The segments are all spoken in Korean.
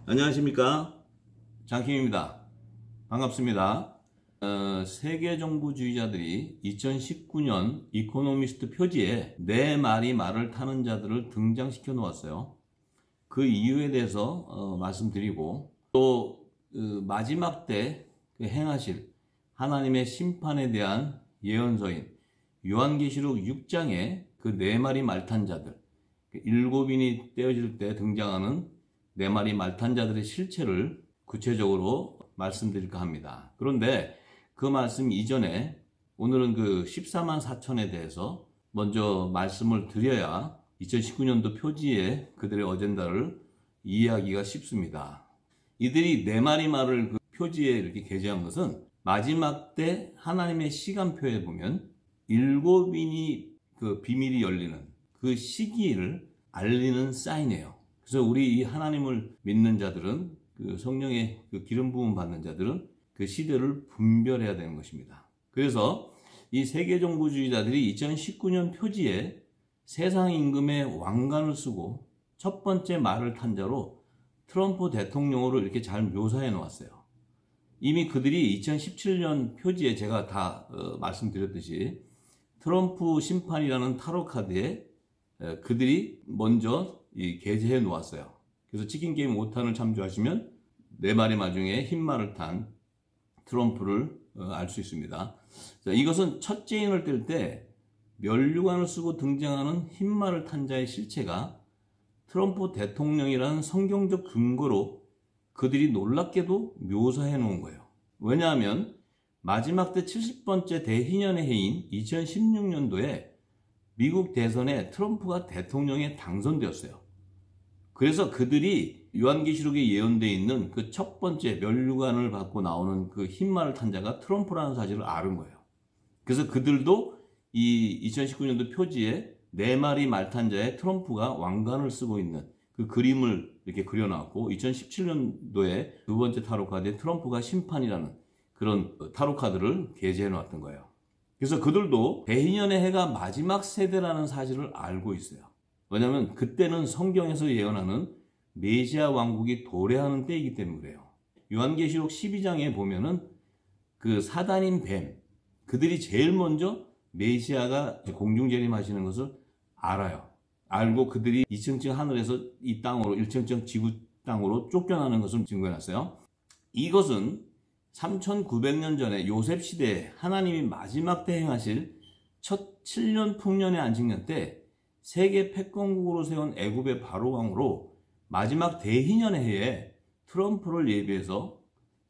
안녕하십니까, 장킴입니다. 반갑습니다. 세계정부주의자들이 2019년 이코노미스트 표지에 내 말이 말을 타는 자들을 등장시켜 놓았어요. 그 이유에 대해서 말씀드리고, 또 마지막 때 행하실 하나님의 심판에 대한 예언서인 요한계시록 6장에 그 네 마리 말탄 자들, 일곱인이 떼어질 때 등장하는 네 마리 말탄 자들의 실체를 구체적으로 말씀드릴까 합니다. 그런데 그 말씀 이전에 오늘은 그 14만 4천에 대해서 먼저 말씀을 드려야 2019년도 표지에 그들의 어젠다를 이해하기가 쉽습니다. 이들이 네 마리 말을 그 표지에 이렇게 게재한 것은 마지막 때 하나님의 시간표에 보면 일곱인이 그 비밀이 열리는 그 시기를 알리는 사인이에요. 그래서 우리 이 하나님을 믿는 자들은, 그 성령의 그 기름 부음 받는 자들은 그 시대를 분별해야 되는 것입니다. 그래서 이 세계정부주의자들이 2019년 표지에 세상 임금의 왕관을 쓰고 첫 번째 말을 탄 자로 트럼프 대통령으로 이렇게 잘 묘사해 놓았어요. 이미 그들이 2017년 표지에 제가 다 말씀드렸듯이 트럼프 심판이라는 타로 카드에 그들이 먼저 게재해 놓았어요. 그래서 치킨게임 5탄을 참조하시면 네 마리 말 중에 흰 말을 탄 트럼프를 알 수 있습니다. 자, 이것은 첫째 인을 뗄 때 면류관을 쓰고 등장하는 흰 말을 탄 자의 실체가 트럼프 대통령이라는 성경적 근거로 그들이 놀랍게도 묘사해 놓은 거예요. 왜냐하면 마지막 때 70번째 대희년의 해인 2016년도에 미국 대선에 트럼프가 대통령에 당선되었어요. 그래서 그들이 요한계시록에 예언되어 있는 그 첫 번째 면류관을 받고 나오는 그 흰 말을 탄 자가 트럼프라는 사실을 아는 거예요. 그래서 그들도 이 2019년도 표지에 네 마리 말 탄 자의 트럼프가 왕관을 쓰고 있는 그 그림을 이렇게 그려놨고, 2017년도에 두 번째 타로 카드에 트럼프가 심판이라는 그런 타로 카드를 게재해 놨던 거예요. 그래서 그들도 대희년의 해가 마지막 세대라는 사실을 알고 있어요. 왜냐하면 그때는 성경에서 예언하는 메시아 왕국이 도래하는 때이기 때문에 그래요. 요한계시록 12장에 보면은 그 사단인 뱀, 그들이 제일 먼저 메시아가 공중재림하시는 것을 알아요. 알고 그들이 2층층 하늘에서 이 땅으로 1층층 지구 땅으로 쫓겨나는 것을 증거해놨어요. 이것은 3900년 전에 요셉 시대에 하나님이 마지막 때 행하실 첫 7년 풍년의 안식년 때 세계 패권국으로 세운 애굽의 바로 왕으로 마지막 대희년의 해에 트럼프를 예비해서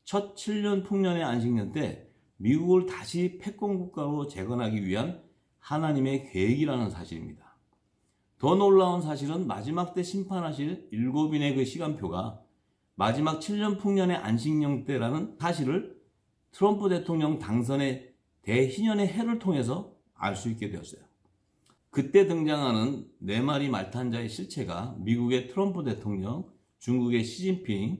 첫 7년 풍년의 안식년 때 미국을 다시 패권국가로 재건하기 위한 하나님의 계획이라는 사실입니다. 더 놀라운 사실은 마지막 때 심판하실 일곱인의 그 시간표가 마지막 7년 풍년의 안식년 때라는 사실을 트럼프 대통령 당선의 대희년의 해를 통해서 알 수 있게 되었어요. 그때 등장하는 네 마리 말탄자의 실체가 미국의 트럼프 대통령, 중국의 시진핑,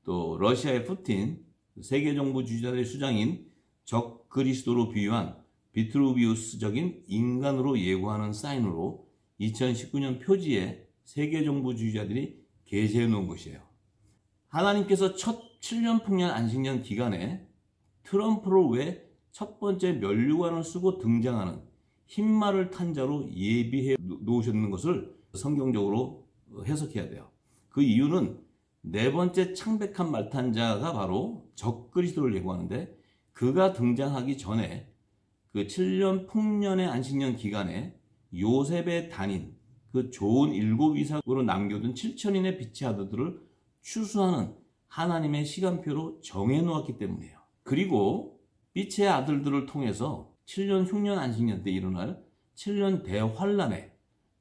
또 러시아의 푸틴, 세계정부주의자들의 수장인 적 그리스도로 비유한 비트루비우스적인 인간으로 예고하는 사인으로 2019년 표지에 세계정부주의자들이 게재해 놓은 것이에요. 하나님께서 첫 7년 풍년 안식년 기간에 트럼프를 왜 첫 번째 면류관을 쓰고 등장하는 흰 말을 탄 자로 예비해 놓으셨는 것을 성경적으로 해석해야 돼요. 그 이유는 네 번째 창백한 말탄 자가 바로 적 그리스도를 예고하는데, 그가 등장하기 전에 그 7년 풍년의 안식년 기간에 요셉의 단인 그 좋은 일곱 이삭으로 남겨둔 7천인의 빛의 아들들을 추수하는 하나님의 시간표로 정해 놓았기 때문이에요. 그리고 빛의 아들들을 통해서 7년 흉년 안식년 때 일어날 7년 대환란에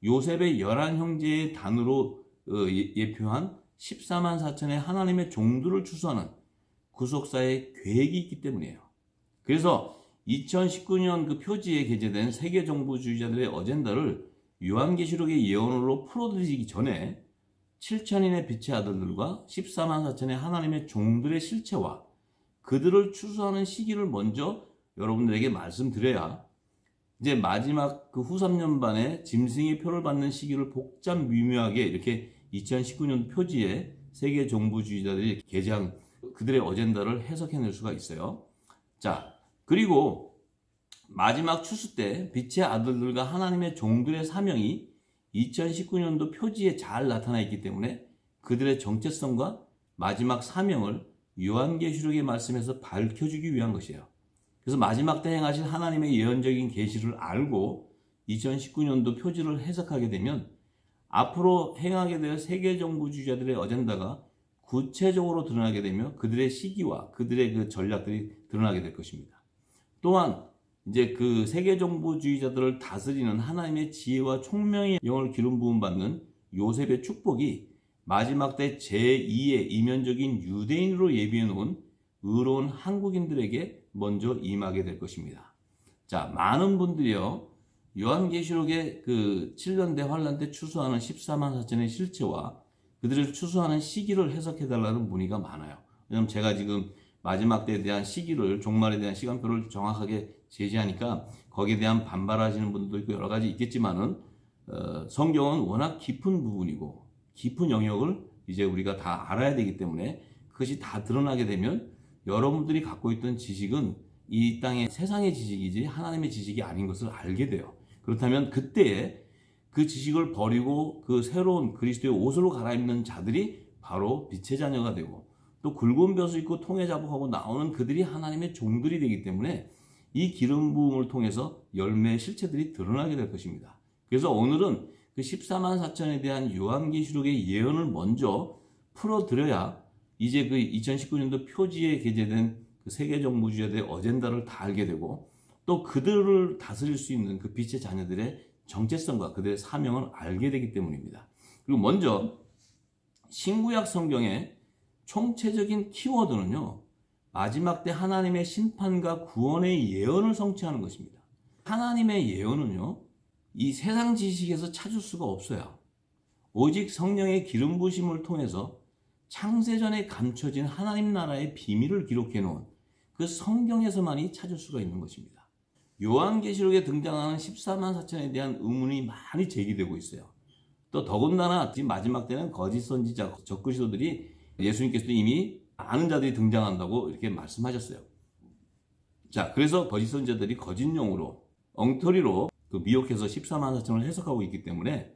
요셉의 11형제의 단으로 예표한 14만 4천의 하나님의 종들을 추수하는 구속사의 계획이 있기 때문이에요. 그래서 2019년 그 표지에 게재된 세계정부주의자들의 어젠다를 요한계시록의 예언으로 풀어드리기 전에 7천인의 빛의 아들들과 14만 4천의 하나님의 종들의 실체와 그들을 추수하는 시기를 먼저 여러분들에게 말씀드려야 이제 마지막 그 후 3년 반에 짐승의 표를 받는 시기를 복잡 미묘하게 이렇게 2019년 표지에 세계 정부주의자들이 개장 그들의 어젠다를 해석해낼 수가 있어요. 자, 그리고 마지막 추수 때 빛의 아들들과 하나님의 종들의 사명이 2019년도 표지에 잘 나타나 있기 때문에 그들의 정체성과 마지막 사명을 요한계시록의 말씀에서 밝혀주기 위한 것이에요. 그래서 마지막 때 행하실 하나님의 예언적인 계시를 알고 2019년도 표지를 해석하게 되면 앞으로 행하게 될 세계정부주의자들의 어젠다가 구체적으로 드러나게 되며 그들의 시기와 그들의 그 전략들이 드러나게 될 것입니다. 또한 이제 그 세계정부주의자들을 다스리는 하나님의 지혜와 총명의 영을 기름 부음 받는 요셉의 축복이 마지막 때 제2의 이면적인 유대인으로 예비해 놓은 의로운 한국인들에게 먼저 임하게 될 것입니다. 자, 많은 분들이요, 요한계시록의 그 7년대 환란 때 추수하는 14만 4천의 실체와 그들을 추수하는 시기를 해석해달라는 문의가 많아요. 왜냐하면 제가 지금 마지막 때에 대한 시기를, 종말에 대한 시간표를 정확하게 제시하니까 거기에 대한 반발하시는 분들도 있고 여러 가지 있겠지만은 성경은 워낙 깊은 부분이고 깊은 영역을 이제 우리가 다 알아야 되기 때문에 그것이 다 드러나게 되면 여러분들이 갖고 있던 지식은 이 땅의 세상의 지식이지 하나님의 지식이 아닌 것을 알게 돼요. 그렇다면 그때에 그 지식을 버리고 그 새로운 그리스도의 옷으로 갈아입는 자들이 바로 빛의 자녀가 되고 또 굵은 벼슬 입고 통에 자복하고 나오는 그들이 하나님의 종들이 되기 때문에 이 기름 부음을 통해서 열매의 실체들이 드러나게 될 것입니다. 그래서 오늘은 그 14만 4천에 대한 요한계시록의 예언을 먼저 풀어드려야 이제 그 2019년도 표지에 게재된 그 세계정부주의자들의 어젠다를 다 알게 되고 또 그들을 다스릴 수 있는 그 빛의 자녀들의 정체성과 그들의 사명을 알게 되기 때문입니다. 그리고 먼저 신구약 성경의 총체적인 키워드는요, 마지막 때 하나님의 심판과 구원의 예언을 성취하는 것입니다. 하나님의 예언은요, 이 세상 지식에서 찾을 수가 없어요. 오직 성령의 기름 부으심을 통해서 창세전에 감춰진 하나님 나라의 비밀을 기록해 놓은 그 성경에서만이 찾을 수가 있는 것입니다. 요한계시록에 등장하는 14만 4천에 대한 의문이 많이 제기되고 있어요. 또 더군다나 지금 마지막 때는 거짓 선지자, 적그리스도들이 예수님께서도 이미 아는 자들이 등장한다고 이렇게 말씀하셨어요. 자, 그래서 거짓 선지자들이 거짓용으로 엉터리로 그 미혹해서 14만 4천을 해석하고 있기 때문에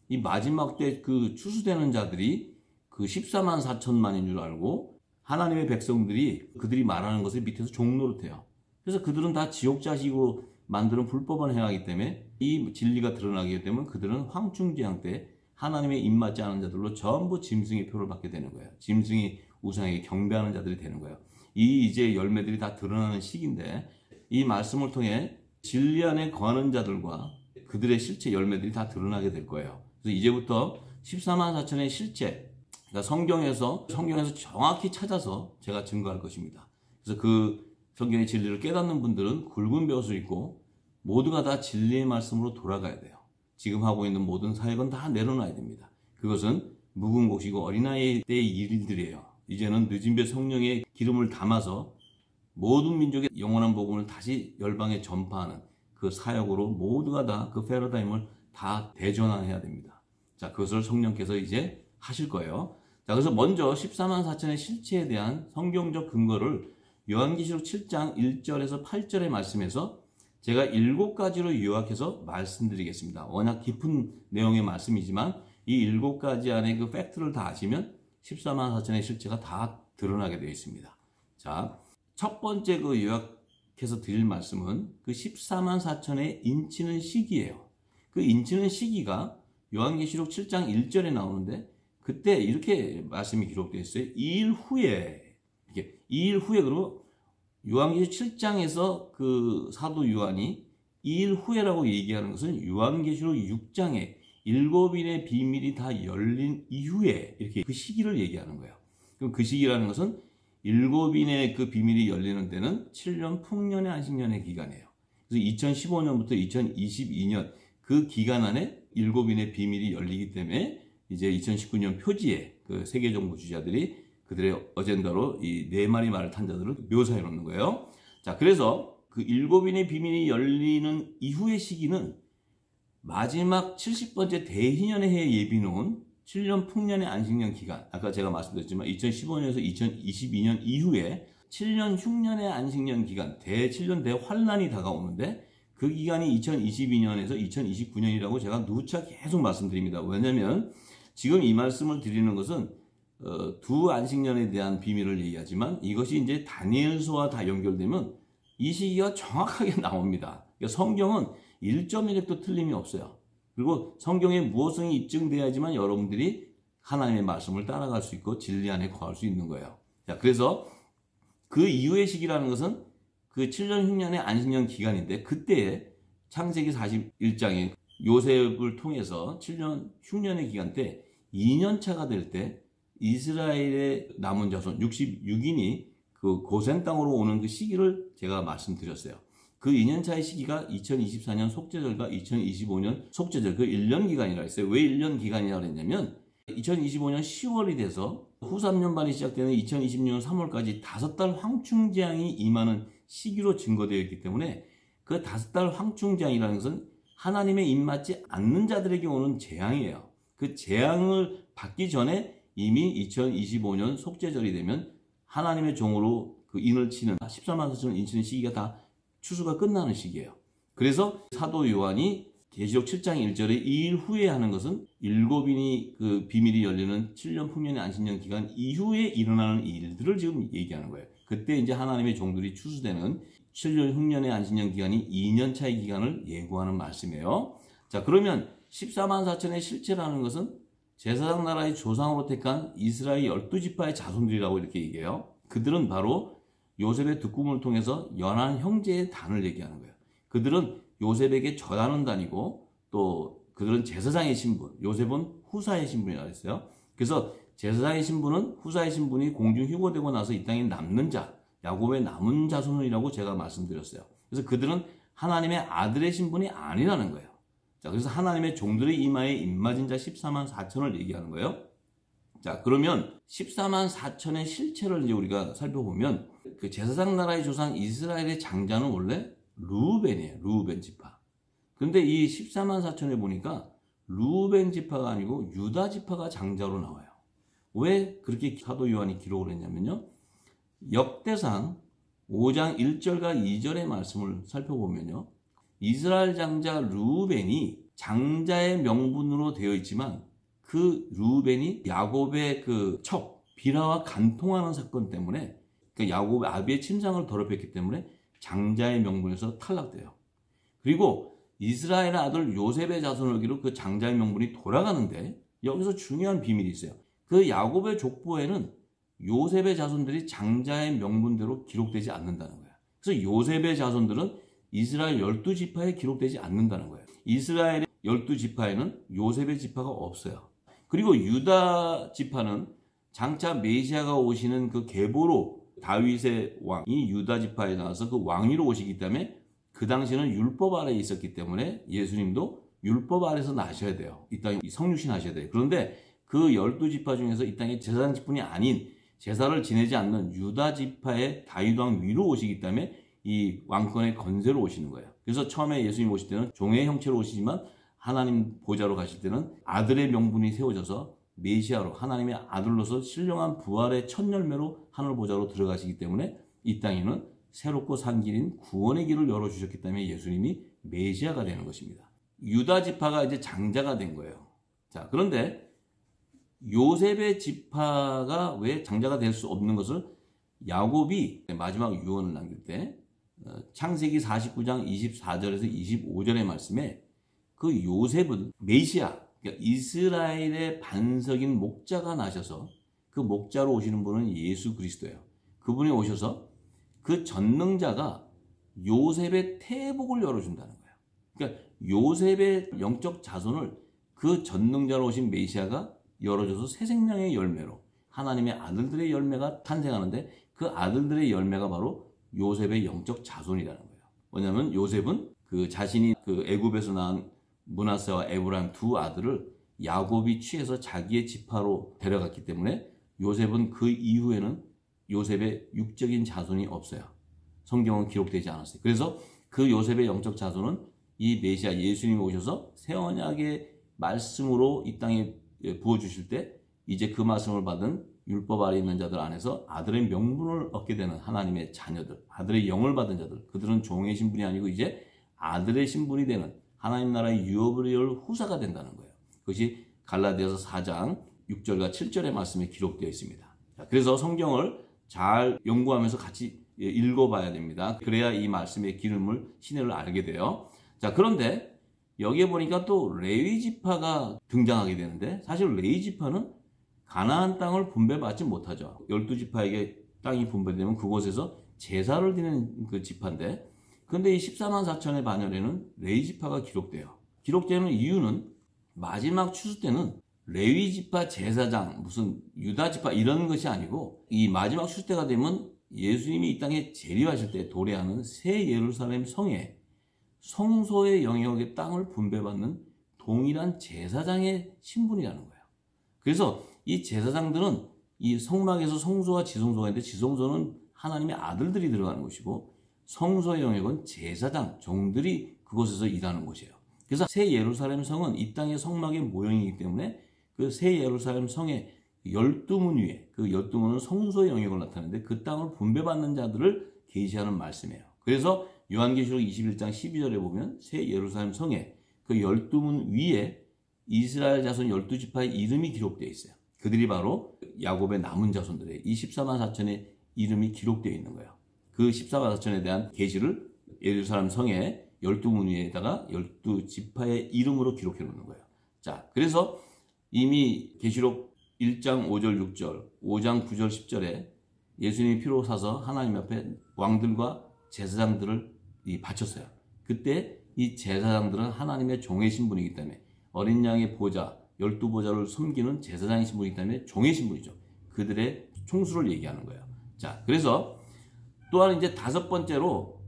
이 마지막 때 그 추수되는 자들이 그 14만 4천만인 줄 알고 하나님의 백성들이 그들이 말하는 것을 밑에서 종노릇해요. 그래서 그들은 다 지옥 자식으로 만드는 불법을 행하기 때문에 이 진리가 드러나기 때문에 그들은 황충지향 때 하나님의 입맞지 않은 자들로 전부 짐승의 표를 받게 되는 거예요. 짐승이 우상에게 경배하는 자들이 되는 거예요. 이 이제 열매들이 다 드러나는 시기인데 이 말씀을 통해 진리 안에 거하는 자들과 그들의 실체 열매들이 다 드러나게 될 거예요. 그래서 이제부터 14만 4천의 실체, 그러니까 성경에서 정확히 찾아서 제가 증거할 것입니다. 그래서 그 성경의 진리를 깨닫는 분들은 굵은 벼슬을 입고 모두가 다 진리의 말씀으로 돌아가야 돼요. 지금 하고 있는 모든 사역은 다 내려놔야 됩니다. 그것은 묵은 곳이고 어린아이 때의 일들이에요. 이제는 늦은 배 성령의 기름을 담아서 모든 민족의 영원한 복음을 다시 열방에 전파하는 그 사역으로 모두가 다 그 패러다임을 다 대전환해야 됩니다. 자, 그것을 성령께서 이제 하실 거예요. 자, 그래서 먼저 14만 4천의 실체에 대한 성경적 근거를 요한계시록 7장 1절에서 8절의 말씀에서 제가 7가지로 요약해서 말씀드리겠습니다. 워낙 깊은 내용의 말씀이지만 이 7가지 안에 그 팩트를 다 아시면 14만 4천의 실체가 다 드러나게 되어 있습니다. 자, 첫 번째 그 요약해서 드릴 말씀은 그 14만 4천의 인치는 시기예요. 그 인치는 시기가 요한계시록 7장 1절에 나오는데 그때 이렇게 말씀이 기록되어 있어요. 2일 후에, 이렇게 2일 후에, 그리고 요한계시록 7장에서 그 사도 요한이 2일 후에라고 얘기하는 것은 요한계시록 6장에 7인의 비밀이 다 열린 이후에 이렇게 그 시기를 얘기하는 거예요. 그럼 그 시기라는 것은 7인의 그 비밀이 열리는 때는 7년 풍년의 안식년의 기간이에요. 그래서 2015년부터 2022년 그 기간 안에 7인의 비밀이 열리기 때문에 이제 2019년 표지에 그 세계정부주의자들이 그들의 어젠다로 이 4마리 말을 탄 자들을 묘사해 놓는 거예요. 자, 그래서 그 7인의 비밀이 열리는 이후의 시기는 마지막 70번째 대희년의 해에 예비 놓은 7년 풍년의 안식년 기간, 아까 제가 말씀드렸지만 2015년에서 2022년 이후에 7년 흉년의 안식년 기간, 대7년 대환란이 다가오는데 그 기간이 2022년에서 2029년이라고 제가 누차 계속 말씀드립니다. 왜냐하면 지금 이 말씀을 드리는 것은 두 안식년에 대한 비밀을 얘기하지만 이것이 이제 다니엘서와 다 연결되면 이 시기가 정확하게 나옵니다. 그러니까 성경은 1.1획도 틀림이 없어요. 그리고 성경에 무엇성이 입증돼야지만 여러분들이 하나님의 말씀을 따라갈 수 있고 진리 안에 거할 수 있는 거예요. 자, 그래서 그 이후의 시기라는 것은 그 7년 흉년의 안식년 기간인데 그때에 창세기 41장에 요셉을 통해서 7년 흉년의 기간 때 2년 차가 될 때 이스라엘의 남은 자손 66인이 그 고센 땅으로 오는 그 시기를 제가 말씀드렸어요. 그 2년 차의 시기가 2024년 속죄절과 2025년 속죄절 그 1년 기간이라 했어요. 왜 1년 기간이라고 했냐면 2025년 10월이 돼서 후 3년반이 시작되는 2026년 3월까지 5달 황충재앙이 임하는 시기로 증거되어 있기 때문에 그 5달 황충재앙이라는 것은 하나님의 입맞지 않는 자들에게 오는 재앙이에요. 그 재앙을 받기 전에 이미 2025년 속죄절이 되면 하나님의 종으로 그 인을 치는 14만 4천을 인치는 시기가 다 추수가 끝나는 시기예요. 그래서 사도 요한이 계시록 7장 1절에 2일 후에 하는 것은 7인이 그 비밀이 열리는 7년 풍년의 안식년 기간 이후에 일어나는 일들을 지금 얘기하는 거예요. 그때 이제 하나님의 종들이 추수되는 7년 흉년의 안식년 기간이 2년 차의 기간을 예고하는 말씀이에요. 자, 그러면 14만 4천의 실체라는 것은 제사장 나라의 조상으로 택한 이스라엘 12지파의 자손들이라고 이렇게 얘기해요. 그들은 바로 요셉의 득꿈을 통해서 연한 형제의 단을 얘기하는 거예요. 그들은 요셉에게 저다는 단이고 또 그들은 제사장의 신분, 요셉은 후사의 신분이라고 했어요. 그래서 제사장의 신분은 후사의 신분이 공중 휴거되고 나서 이 땅에 남는 자, 야곱의 남은 자손이라고 제가 말씀드렸어요. 그래서 그들은 하나님의 아들의 신분이 아니라는 거예요. 자, 그래서 하나님의 종들의 이마에 입맞은 자 14만 4천을 얘기하는 거예요. 자, 그러면 14만 4천의 실체를 이제 우리가 살펴보면 그 제사장 나라의 조상 이스라엘의 장자는 원래 르우벤이에요. 르우벤 지파. 그런데 이 14만 4천에 보니까 르우벤 지파가 아니고 유다 지파가 장자로 나와요. 왜 그렇게 사도 요한이 기록을 했냐면요. 역대상 5장 1절과 2절의 말씀을 살펴보면요. 이스라엘 장자 르우벤이 장자의 명분으로 되어 있지만 그 르우벤이 야곱의 그 척, 비라와 간통하는 사건 때문에 그 야곱의 아비의 친상을 더럽혔기 때문에 장자의 명분에서 탈락돼요. 그리고 이스라엘 아들 요셉의 자손을 기로 그 장자의 명분이 돌아가는데 여기서 중요한 비밀이 있어요. 그 야곱의 족보에는 요셉의 자손들이 장자의 명분대로 기록되지 않는다는 거예요. 그래서 요셉의 자손들은 이스라엘 12지파에 기록되지 않는다는 거예요. 이스라엘의 12지파에는 요셉의 지파가 없어요. 그리고 유다 지파는 장차 메시아가 오시는 그 계보로 다윗의 왕이 유다 지파에 나와서 그 왕위로 오시기 때문에 그 당시는 율법 아래에 있었기 때문에 예수님도 율법 아래에서 나셔야 돼요. 이 땅에 성육신 하셔야 돼요. 그런데 그 12지파 중에서 이 땅에 제사장 직분이 아닌 제사를 지내지 않는 유다 지파의 다윗 왕 위로 오시기 때문에 이 왕권의 건세로 오시는 거예요. 그래서 처음에 예수님 오실 때는 종의 형체로 오시지만 하나님 보좌로 가실 때는 아들의 명분이 세워져서 메시아로 하나님의 아들로서 신령한 부활의 첫 열매로 하늘 보좌로 들어가시기 때문에 이 땅에는 새롭고 산 길인 구원의 길을 열어주셨기 때문에 예수님이 메시아가 되는 것입니다. 유다 지파가 이제 장자가 된 거예요. 자, 그런데 요셉의 지파가 왜 장자가 될 수 없는 것을 야곱이 마지막 유언을 남길 때 창세기 49장 24절에서 25절의 말씀에 그 요셉은 메시아, 그러니까 이스라엘의 반석인 목자가 나셔서 그 목자로 오시는 분은 예수 그리스도예요. 그분이 오셔서 그 전능자가 요셉의 태복을 열어준다는 거예요. 그러니까 요셉의 영적 자손을 그 전능자로 오신 메시아가 열어줘서 새 생명의 열매로 하나님의 아들들의 열매가 탄생하는데 그 아들들의 열매가 바로 요셉의 영적 자손이라는 거예요. 왜냐하면 요셉은 그 자신이 그 애굽에서 낳은 므낫세와 에브라임 두 아들을 야곱이 취해서 자기의 지파로 데려갔기 때문에 요셉은 그 이후에는 요셉의 육적인 자손이 없어요. 성경은 기록되지 않았어요. 그래서 그 요셉의 영적 자손은 이 메시아 예수님이 오셔서 새 언약의 말씀으로 이 땅에 부어주실 때 이제 그 말씀을 받은 율법 아래 있는 자들 안에서 아들의 명분을 얻게 되는 하나님의 자녀들, 아들의 영을 받은 자들, 그들은 종의 신분이 아니고 이제 아들의 신분이 되는 하나님 나라의 유업을 이을 후사가 된다는 거예요. 그것이 갈라디아서 4장 6절과 7절의 말씀에 기록되어 있습니다. 그래서 성경을 잘 연구하면서 같이 읽어봐야 됩니다. 그래야 이 말씀의 기름을 신뢰를 알게 돼요. 자, 그런데 여기에 보니까 또 레위 지파가 등장하게 되는데, 사실 레위 지파는 가나안 땅을 분배받지 못하죠. 12지파에게 땅이 분배되면 그곳에서 제사를 드리는 그 지파인데, 근데 이 14만 4천의 반열에는 레위 지파가 기록돼요. 기록되는 이유는 마지막 추수 때는 레위 지파 제사장, 무슨 유다 지파 이런 것이 아니고, 이 마지막 추수 때가 되면 예수님이 이 땅에 재림하실 때 도래하는 새 예루살렘 성에 성소의 영역의 땅을 분배받는 동일한 제사장의 신분이라는 거예요. 그래서 이 제사장들은 이 성막에서 성소와 지성소가 있는데, 지성소는 하나님의 아들들이 들어가는 곳이고 성소의 영역은 제사장, 종들이 그곳에서 일하는 곳이에요. 그래서 새 예루살렘 성은 이 땅의 성막의 모형이기 때문에 그 새 예루살렘 성의 12문 위에, 그 12문은 성소의 영역을 나타내는데 그 땅을 분배받는 자들을 계시하는 말씀이에요. 그래서 요한계시록 21장 12절에 보면 새 예루살렘 성에 그 12문 위에 이스라엘 자손 12지파의 이름이 기록되어 있어요. 그들이 바로 야곱의 남은 자손들의 이 14만 4천의 이름이 기록되어 있는 거예요. 그 14만 4천에 대한 계시를 예루살렘 성에 12문 위에다가 12지파의 이름으로 기록해 놓는 거예요. 자, 그래서 이미 계시록 1장 5절 6절, 5장 9절 10절에 예수님이 피로 사서 하나님 앞에 왕들과 제사장들을 바쳤어요. 그때 이 제사장들은 하나님의 종의 신분이기 때문에 어린 양의 보좌, 12보좌를 섬기는 제사장의 신분이기 때문에 종의 신분이죠. 그들의 총수를 얘기하는 거예요. 자, 그래서 또한 이제 다섯 번째로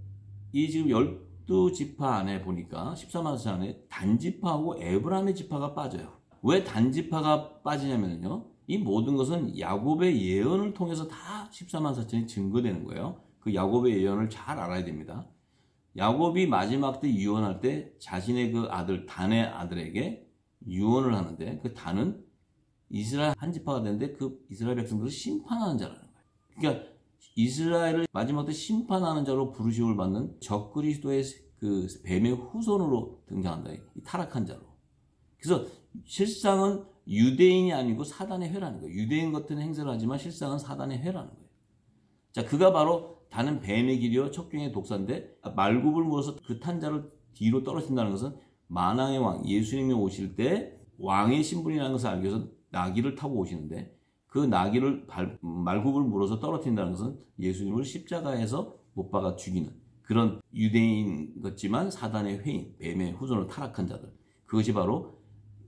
이 지금 12지파 안에 보니까 14만 세 안에 단지파하고 에브라임의 지파가 빠져요. 왜 단지파가 빠지냐면요, 이 모든 것은 야곱의 예언을 통해서 다 14만 4천이 증거되는 거예요. 그 야곱의 예언을 잘 알아야 됩니다. 야곱이 마지막 때 유언할 때 자신의 그 아들 단의 아들에게 유언을 하는데, 그 단은 이스라엘 한 지파가 되는데 그 이스라엘 백성들을 심판하는 자라는 거예요. 그러니까 이스라엘을 마지막 때 심판하는 자로 부르심을 받는 적그리스도의 그 뱀의 후손으로 등장한다. 이 타락한 자로. 그래서 실상은 유대인이 아니고 사단의 회라는 거예요. 유대인 같은 행세를 하지만 실상은 사단의 회라는 거예요. 자, 그가 바로 단은 뱀의 길이요 척경의 독사인데, 말굽을 물어서 그 탄자를 뒤로 떨어진다는 것은 만왕의 왕 예수님이 오실 때 왕의 신분이라는 것을 알기 위해서 나귀를 타고 오시는데, 그 나귀를 말굽을 물어서 떨어뜨린다는 것은 예수님을 십자가에서 못 박아 죽이는 그런 유대인 같지만 사단의 회인, 뱀의 후손으로 타락한 자들, 그것이 바로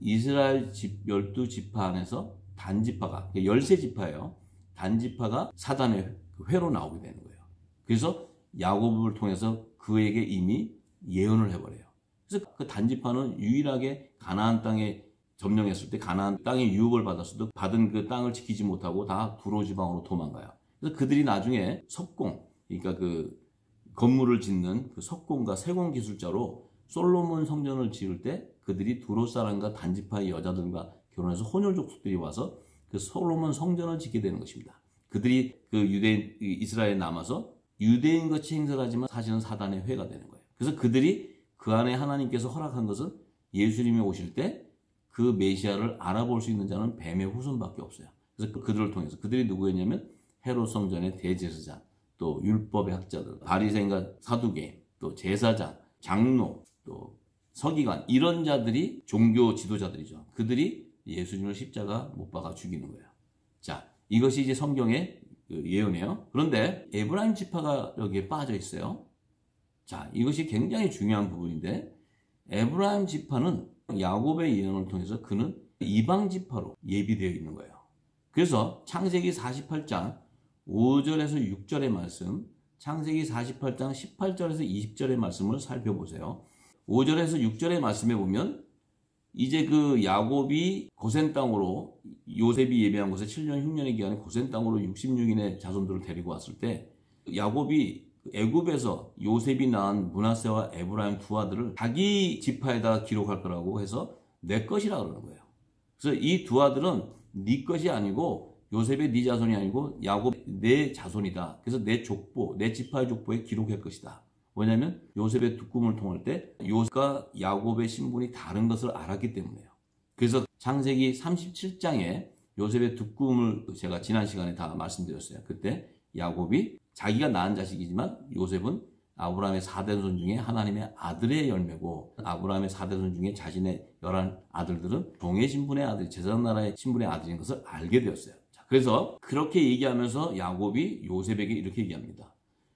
이스라엘 12지파 안에서 단지파가, 13지파예요. 단지파가 사단의 회로 나오게 되는 거예요. 그래서 야곱을 통해서 그에게 이미 예언을 해버려요. 그래서 그 단지파는 유일하게 가나안 땅에 점령했을 때 가나안 땅의 유업을 받았어도 받은 그 땅을 지키지 못하고 다 두로 지방으로 도망가요. 그래서 그들이 나중에 석공, 그러니까 그 건물을 짓는 그 석공과 세공 기술자로 솔로몬 성전을 지을 때 그들이 두로 사람과 단지파의 여자들과 결혼해서 혼혈족속들이 와서 그 솔로몬 성전을 짓게 되는 것입니다. 그들이 그 유대인, 이스라엘에 남아서 유대인같이 행세를 하지만 사실은 사단의 회가 되는 거예요. 그래서 그들이 그 안에 하나님께서 허락한 것은 예수님이 오실 때 그 메시아를 알아볼 수 있는 자는 뱀의 후손밖에 없어요. 그래서 그들을 통해서, 그들이 누구였냐면 헤롯 성전의 대제사장, 또 율법의 학자들, 바리새인과 사두개인, 또 제사장, 장로, 또 서기관, 이런 자들이 종교 지도자들이죠. 그들이 예수님을 십자가 못 박아 죽이는 거예요. 자, 이것이 이제 성경의 예언이에요. 그런데 에브라임 지파가 여기에 빠져 있어요. 자, 이것이 굉장히 중요한 부분인데, 에브라임 지파는 야곱의 예언을 통해서 그는 이방 지파로 예비되어 있는 거예요. 그래서 창세기 48장 5절에서 6절의 말씀, 창세기 48장 18절에서 20절의 말씀을 살펴보세요. 5절에서 6절의 말씀에 보면 이제 그 야곱이 고센 땅으로, 요셉이 예비한 곳에 7년 흉년의 기간에 고센 땅으로 66인의 자손들을 데리고 왔을 때, 야곱이 애굽에서 요셉이 낳은 므낫세와 에브라임 두 아들을 자기 지파에다 기록할 거라고 해서 내 것이라 그러는 거예요. 그래서 이 두 아들은 네 것이 아니고 요셉의 네 자손이 아니고 야곱 내 자손이다. 그래서 내 족보, 내 지파의 족보에 기록할 것이다. 왜냐하면 요셉의 두 꿈을 통할 때 요셉과 야곱의 신분이 다른 것을 알았기 때문에요. 그래서 창세기 37장에 요셉의 두 꿈을 제가 지난 시간에 다 말씀드렸어요. 그때 야곱이 자기가 낳은 자식이지만 요셉은 아브라함의 4대손 중에 하나님의 아들의 열매고 아브라함의 4대손 중에 자신의 11아들들은 종의 신분의 아들, 제사장나라의 신분의 아들인 것을 알게 되었어요. 자, 그래서 그렇게 얘기하면서 야곱이 요셉에게 이렇게 얘기합니다.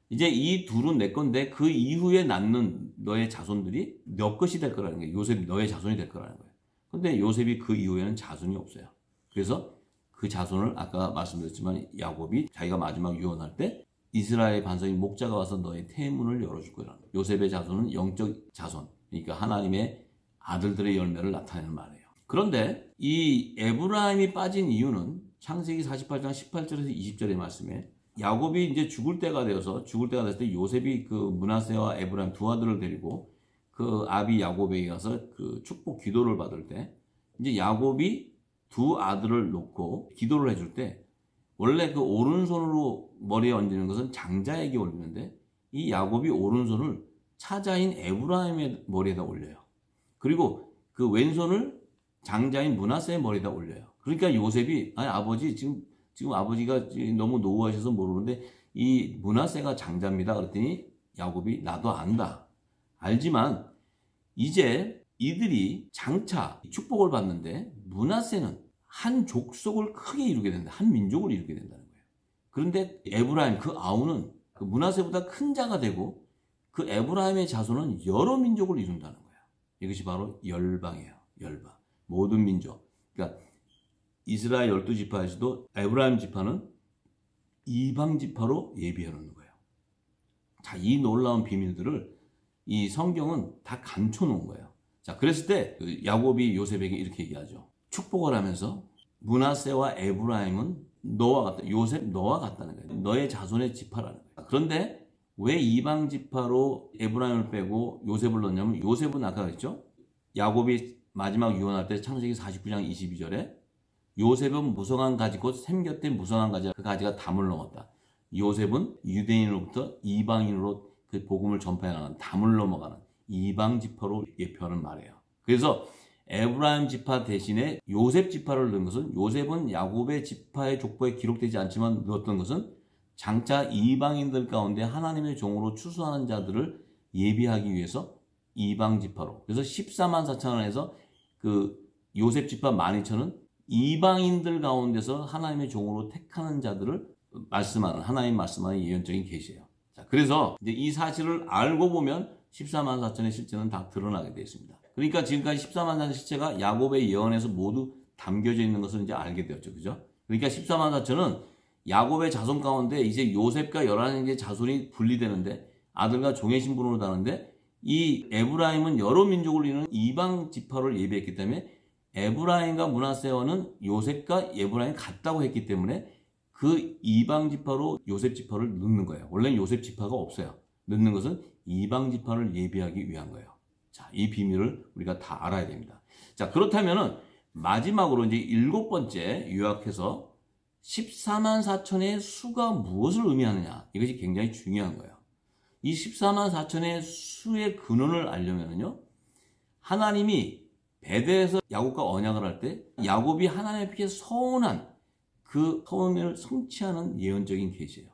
이제 이 둘은 내 건데 그 이후에 낳는 너의 자손들이 너 것이 될 거라는 거예요. 요셉이 너의 자손이 될 거라는 거예요. 근데 요셉이 그 이후에는 자손이 없어요. 그래서 그 자손을 아까 말씀드렸지만 야곱이 자기가 마지막 유언할 때 이스라엘 반석인 목자가 와서 너의 태문을 열어줄 거라는 거예요. 요셉의 자손은 영적 자손, 그러니까 하나님의 아들들의 열매를 나타내는 말이에요. 그런데 이 에브라임이 빠진 이유는 창세기 48장 18절에서 20절의 말씀에 야곱이 이제 죽을 때가 됐을 때 요셉이 그 므낫세와 에브라임 두 아들을 데리고 그 아비 야곱에게 가서 그 축복 기도를 받을 때 이제 야곱이 두 아들을 놓고 기도를 해줄 때 원래 그 오른손으로 머리에 얹는 것은 장자에게 올리는데 이 야곱이 오른손을 차자인 에브라임의 머리에다 올려요. 그리고 그 왼손을 장자인 므낫세의 머리에다 올려요. 그러니까 요셉이 아니 아버지 지금 아버지가 너무 노후하셔서 모르는데 이 므낫세가 장자입니다. 그랬더니 야곱이 나도 안다. 알지만 이제 이들이 장차 축복을 받는데 므낫세는 한 족속을 크게 이루게 된다. 한 민족을 이루게 된다는 거예요. 그런데 에브라임 그 아우는 그 므낫세보다 큰 자가 되고 그 에브라임의 자손은 여러 민족을 이룬다는 거예요. 이것이 바로 열방이에요. 열방. 모든 민족. 그러니까 이스라엘 12지파에서도 에브라임 지파는 이방 지파로 예비해 놓는 거예요. 자, 이 놀라운 비밀들을 이 성경은 다 감춰 놓은 거예요. 자, 그랬을 때 야곱이 요셉에게 이렇게 얘기하죠. 축복을 하면서 므낫세와 에브라임은 너와 같다. 요셉 너와 같다는 거예요. 너의 자손의 지파라는 거예요. 그런데 왜 이방 지파로 에브라임을 빼고 요셉을 넣냐면 요셉은 아까 그랬죠. 야곱이 마지막 유언할 때 창세기 49장 22절에 요셉은 무성한 가지 곧 샘곁된 무성한 가지 그 가지가 담을 넘었다. 요셉은 유대인으로부터 이방인으로 그 복음을 전파해 나가는 담을 넘어가는 이방 지파로 예표하는 말이에요. 그래서 에브라임 지파 대신에 요셉 지파를 넣은 것은 요셉은 야곱의 지파의 족보에 기록되지 않지만 넣었던 것은 장차 이방인들 가운데 하나님의 종으로 추수하는 자들을 예비하기 위해서 이방 지파로. 그래서 14만 4천원에서 그 요셉 지파 12,000은 이방인들 가운데서 하나님의 종으로 택하는 자들을 말씀하는 하나님 말씀하는 예언적인 계시예요. 자, 그래서 이제 이 사실을 알고 보면 14만 4천의 실체는 다 드러나게 되어 있습니다. 그러니까 지금까지 14만 4천의 실체가 야곱의 예언에서 모두 담겨져 있는 것을 이제 알게 되었죠. 그죠? 그러니까 14만 4천은 야곱의 자손 가운데 이제 요셉과 11개의 자손이 분리되는데 아들과 종의 신분으로 다는데 이 에브라임은 여러 민족을 이루는 이방 지파를 예비했기 때문에 에브라임과 므낫세와는 요셉과 에브라임이 같다고 했기 때문에 그 이방 지파로 요셉 지파를 넣는 거예요. 원래는 요셉 지파가 없어요. 넣는 것은 이방 지파를 예비하기 위한 거예요. 자, 이 비밀을 우리가 다 알아야 됩니다. 자, 그렇다면은 마지막으로 이제 7번째 요약해서 14만 4천의 수가 무엇을 의미하느냐. 이것이 굉장히 중요한 거예요. 이 14만 4천의 수의 근원을 알려면은요. 하나님이 베델에서 야곱과 언약을 할 때 야곱이 하나님께 서운한 그 서운을 성취하는 예언적인 계시예요.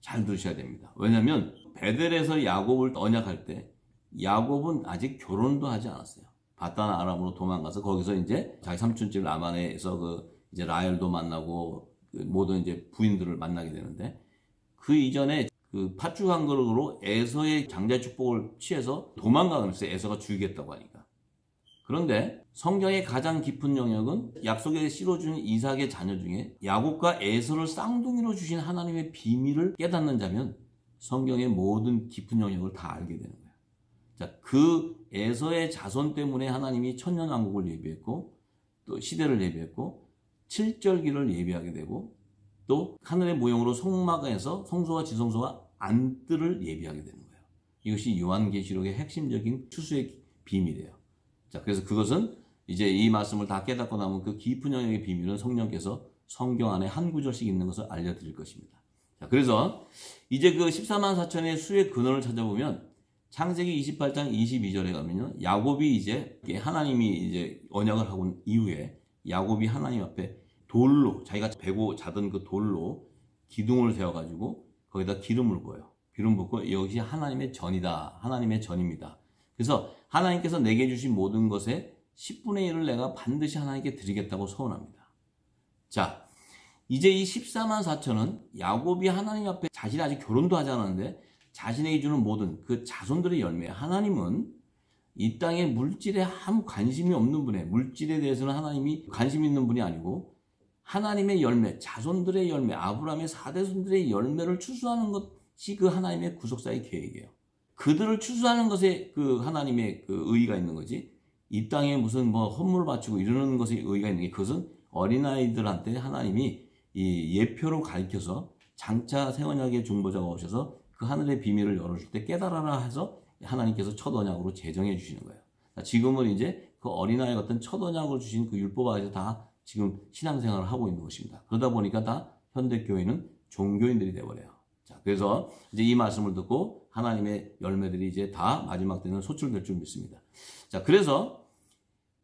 잘 들으셔야 됩니다. 왜냐하면 베델에서 야곱을 언약할 때 야곱은 아직 결혼도 하지 않았어요. 바단 아람으로 도망가서 거기서 이제 자기 삼촌집 라반에서 그 이제 라헬도 만나고 그 모든 이제 부인들을 만나게 되는데 그 이전에 그 팥죽 한 그릇으로 에서의 장자 축복을 취해서 도망가고 있어요. 에서가 죽이겠다고 하니까. 그런데 성경의 가장 깊은 영역은 약속의 씨로 준 이삭의 자녀 중에 야곱과 에서를 쌍둥이로 주신 하나님의 비밀을 깨닫는 자면 성경의 모든 깊은 영역을 다 알게 되는 거예요. 자, 그 에서의 자손 때문에 하나님이 천년왕국을 예비했고 또 시대를 예비했고 7절기를 예비하게 되고 또 하늘의 모형으로 성막에서 성소와 지성소와 안뜰을 예비하게 되는 거예요. 이것이 요한계시록의 핵심적인 추수의 비밀이에요. 자, 그래서 그것은 이제 이 말씀을 다 깨닫고 나면 그 깊은 영역의 비밀은 성령께서 성경 안에 한 구절씩 있는 것을 알려드릴 것입니다. 자, 그래서 이제 그 14만 4천의 수의 근원을 찾아보면 창세기 28장 22절에 가면요, 야곱이 이제 하나님이 이제 언약을 하고 온 이후에 야곱이 하나님 앞에 돌로, 자기가 베고 자던 그 돌로 기둥을 세워가지고 거기다 기름을 부어요. 기름 붓고 이것이 하나님의 전이다. 하나님의 전입니다. 그래서 하나님께서 내게 주신 모든 것의 10분의 1을 내가 반드시 하나님께 드리겠다고 서원합니다. 자, 이제 이 14만 4천은 야곱이 하나님 앞에 자신이 아직 결혼도 하지 않았는데 자신에게 주는 모든 그 자손들의 열매, 하나님은 이 땅의 물질에 아무 관심이 없는 분의, 물질에 대해서는 하나님이 관심 있는 분이 아니고 하나님의 열매, 자손들의 열매, 아브라함의 4대손들의 열매를 추수하는 것이 그 하나님의 구속사의 계획이에요. 그들을 추수하는 것에 그 하나님의 그 의의가 있는 거지, 이 땅에 무슨 뭐 헌물을 바치고 이러는 것에 의의가 있는 게, 그것은 어린아이들한테 하나님이 이 예표로 가르쳐서 장차 생언약의 중보자가 오셔서 그 하늘의 비밀을 열어줄 때 깨달아라 해서 하나님께서 첫 언약으로 제정해 주시는 거예요. 지금은 이제 그 어린아이 같은 첫 언약을 주신 그 율법 아래서 다 지금 신앙생활을 하고 있는 것입니다. 그러다 보니까 다 현대교회는 종교인들이 되어버려요. 자, 그래서 이제 이 말씀을 듣고 하나님의 열매들이 이제 다 마지막 때는 소출될 줄 믿습니다. 자, 그래서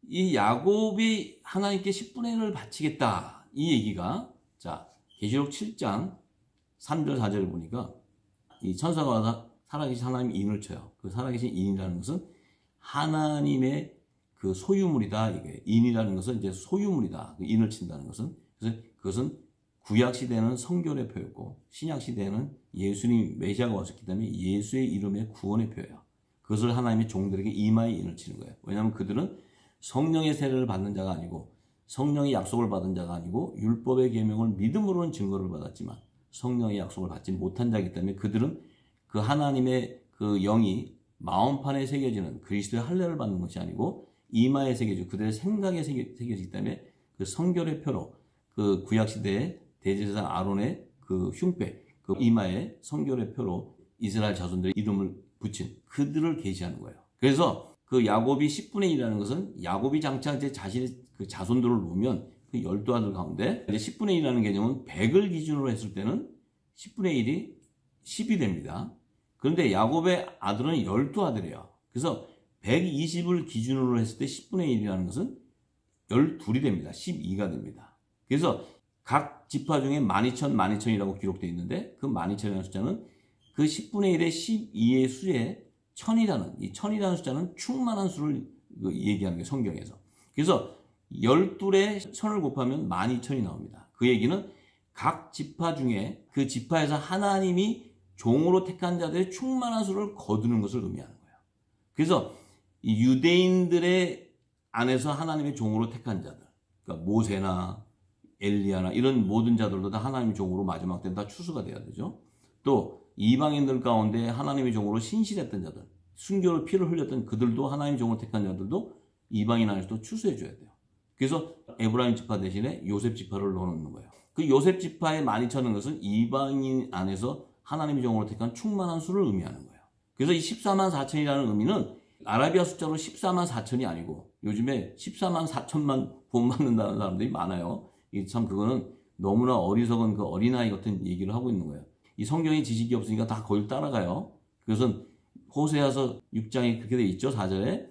이 야곱이 하나님께 10분의 1을 바치겠다, 이 얘기가, 자, 계시록 7장 3절 4절을 보니까 이 천사가 와서 살아계신 하나님의 인을 쳐요. 그 살아계신 인이라는 것은 하나님의 그 소유물이다. 이게 인이라는 것은 이제 소유물이다. 그 인을 친다는 것은. 그래서 그것은 구약 시대는 성결의 표였고 신약 시대는 예수님 메시아가 왔었기 때문에 예수의 이름의 구원의 표예요. 그것을 하나님의 종들에게 이마에 인을 치는 거예요. 왜냐하면 그들은 성령의 세례를 받는 자가 아니고 성령의 약속을 받은 자가 아니고 율법의 계명을 믿음으로는 증거를 받았지만 성령의 약속을 받지 못한 자이기 때문에 그들은 그 하나님의 그 영이 마음판에 새겨지는 그리스도의 할례를 받는 것이 아니고 이마에 새겨지고 그들의 생각에 새겨지기 때문에 그 성결의 표로 그 구약시대의 대제사장 아론의 그 흉배, 그 이마에 성결의 표로 이스라엘 자손들의 이름을 붙인 그들을 계시하는 거예요. 그래서 그 야곱이 10분의 1이라는 것은 야곱이 장차 이제 자신의 그 자손들을 놓으면 그 12아들 가운데 이제 10분의 1이라는 개념은 100을 기준으로 했을 때는 10분의 1이 10이 됩니다. 그런데 야곱의 아들은 12아들이에요. 그래서 120을 기준으로 했을 때 10분의 1이라는 것은 12이 됩니다. 12가 됩니다. 그래서 각 지파 중에 12,000, 12,000이라고 기록되어 있는데 그 12,000이라는 숫자는 그 10분의 1의 12의 수에 1000이라는, 이 1000이라는 숫자는 충만한 수를 얘기하는 게 성경에서. 그래서 12에 1000을 곱하면 12,000이 나옵니다. 그 얘기는 각 지파 중에 그 지파에서 하나님이 종으로 택한 자들의 충만한 수를 거두는 것을 의미하는 거예요. 그래서 이 유대인들의 안에서 하나님의 종으로 택한 자들, 그러니까 모세나 엘리야나 이런 모든 자들도 다 하나님의 종으로 마지막 때는 다 추수가 돼야 되죠. 또 이방인들 가운데 하나님의 종으로 신실했던 자들, 순교로 피를 흘렸던 그들도 하나님의 종으로 택한 자들도 이방인 안에서도 추수해 줘야 돼요. 그래서 에브라임 지파 대신에 요셉 지파를 넣어놓는 거예요. 그 요셉 지파의 12,000은 것은 이방인 안에서 하나님의 종으로 택한 충만한 수를 의미하는 거예요. 그래서 이 14만 4천이라는 의미는 아라비아 숫자로 14만 4천이 아니고 요즘에 14만 4천만 본받는다는 사람들이 많아요. 참 그거는 너무나 어리석은 그 어린아이 같은 얘기를 하고 있는 거예요. 이 성경에 지식이 없으니까 다 거길 따라가요. 그것은 호세아서 6장에 그렇게 돼 있죠. 4절에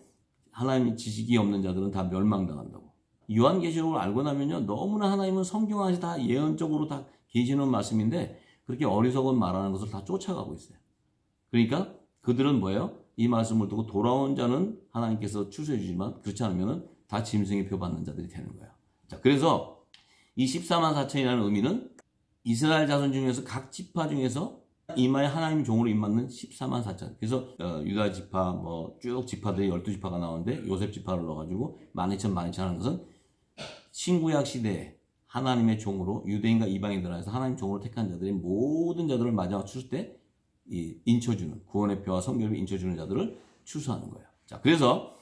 하나님의 지식이 없는 자들은 다 멸망당한다고. 요한계시록을 알고 나면요, 너무나 하나님은 성경 안에서 다 예언적으로 다 계시는 말씀인데 그렇게 어리석은 말하는 것을 다 쫓아가고 있어요. 그러니까 그들은 뭐예요? 이 말씀을 듣고 돌아온 자는 하나님께서 추수해 주지만 그렇지 않으면 다 짐승의 표 받는 자들이 되는 거예요. 자, 그래서 이 14만 4천이라는 의미는 이스라엘 자손 중에서 각 지파 중에서 이마에 하나님 종으로 입맞는 14만 4천. 그래서 유다 지파 뭐 쭉 지파들이 12지파가 나오는데 요셉 지파를 넣어가지고 12,000 하는 것은 신구약 시대에 하나님의 종으로 유대인과 이방인들 안에서 하나님 종으로 택한 자들이 모든 자들을 마지막 추수 때 인쳐주는 구원의 표와 성결을 인쳐주는 자들을 추수하는 거예요. 자, 그래서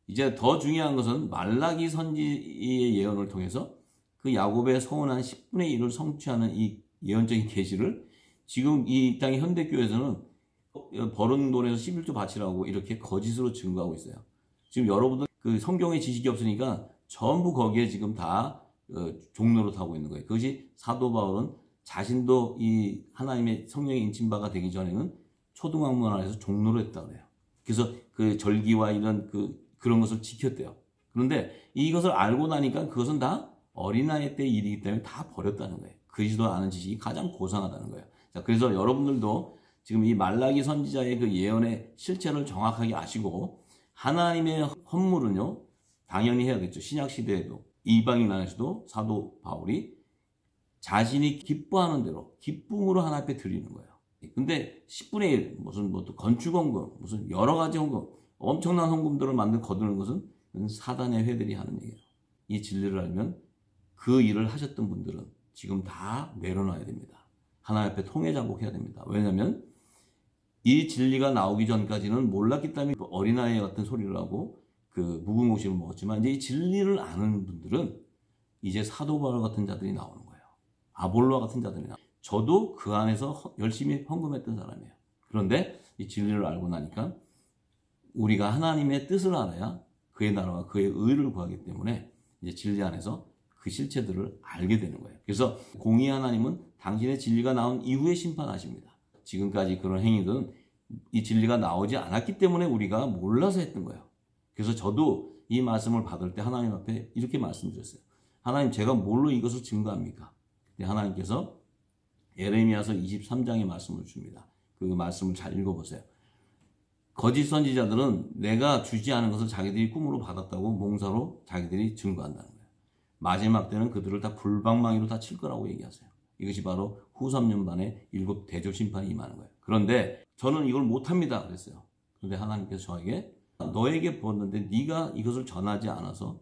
이제 더 중요한 것은 말라기 선지의 예언을 통해서 그 야곱의 소원한 10분의 1을 성취하는 이 예언적인 계시를 지금 이 땅의 현대교회에서는 버는 돈에서 11조 바치라고 이렇게 거짓으로 증거하고 있어요. 지금 여러분들 그 성경의 지식이 없으니까 전부 거기에 지금 다 종로로 타고 있는 거예요. 그것이 사도 바울은 자신도 이 하나님의 성령의 인침바가 되기 전에는 초등학문 안에서 종로로 했다고 그래요. 그래서 그 절기와 이런 그런 것을 지켰대요. 그런데 이것을 알고 나니까 그것은 다 어린아이 때 일이기 때문에 다 버렸다는 거예요. 그리스도 아는 지식이 가장 고상하다는 거예요. 자, 그래서 여러분들도 지금 이 말라기 선지자의 그 예언의 실체를 정확하게 아시고 하나님의 헌물은요, 당연히 해야겠죠. 신약 시대에도 이방인 안에서도 사도 바울이 자신이 기뻐하는 대로 기쁨으로 하나님 앞에 드리는 거예요. 근데 10분의 1 무슨 뭐 또 건축 헌금 무슨 여러 가지 헌금 엄청난 헌금들을 거두는 것은 사단의 회들이 하는 얘기예요. 이 진리를 알면 그 일을 하셨던 분들은 지금 다 내려놔야 됩니다. 하나님 앞에 통회장복해야 됩니다. 왜냐하면 이 진리가 나오기 전까지는 몰랐기 때문에 어린아이 같은 소리를 하고 그 무궁무식을 먹었지만 이제 이 진리를 아는 분들은 이제 사도 바울 같은 자들이 나오는 거예요. 아볼로와 같은 자들이 나와요. 저도 그 안에서 열심히 헌금했던 사람이에요. 그런데 이 진리를 알고 나니까 우리가 하나님의 뜻을 알아야 그의 나라와 그의 의를 구하기 때문에 이제 진리 안에서 그 실체들을 알게 되는 거예요. 그래서 공의 하나님은 당신의 진리가 나온 이후에 심판하십니다. 지금까지 그런 행위들은 이 진리가 나오지 않았기 때문에 우리가 몰라서 했던 거예요. 그래서 저도 이 말씀을 받을 때 하나님 앞에 이렇게 말씀드렸어요. 하나님, 제가 뭘로 이것을 증거합니까? 그때 하나님께서 예레미야서 23장의 말씀을 줍니다. 그 말씀을 잘 읽어보세요. 거짓 선지자들은 내가 주지 않은 것을 자기들이 꿈으로 받았다고 몽사로 자기들이 증거한다는 거예요. 마지막 때는 그들을 다 불방망이로 다 칠 거라고 얘기하세요. 이것이 바로 후 3년 반에 7 대조 심판이 임하는 거예요. 그런데 저는 이걸 못합니다 그랬어요. 그런데 하나님께서 저에게 너에게 부었는데 네가 이것을 전하지 않아서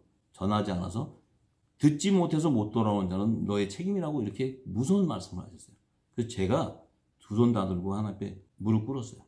듣지 못해서 못 돌아온 자는 너의 책임이라고 이렇게 무서운 말씀을 하셨어요. 그래서 제가 두 손 다 들고 하나님 앞에 무릎 꿇었어요.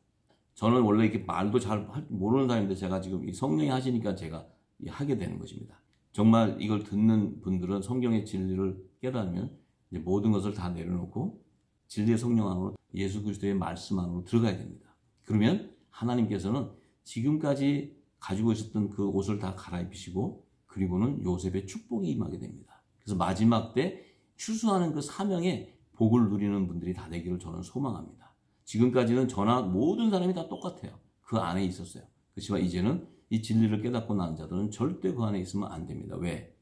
저는 원래 이렇게 말도 잘 모르는 사람인데 제가 지금 이 성령이 하시니까 제가 하게 되는 것입니다. 정말 이걸 듣는 분들은 성경의 진리를 깨달으면 이제 모든 것을 다 내려놓고 진리의 성령 안으로 예수 그리스도의 말씀 안으로 들어가야 됩니다. 그러면 하나님께서는 지금까지 가지고 있었던 그 옷을 다 갈아입히시고 그리고는 요셉의 축복이 임하게 됩니다. 그래서 마지막 때 추수하는 그 사명에 복을 누리는 분들이 다 되기를 저는 소망합니다. 지금까지는 저나 모든 사람이 다 똑같아요. 그 안에 있었어요. 그렇지만 이제는 이 진리를 깨닫고 난 자들은 절대 그 안에 있으면 안 됩니다. 왜?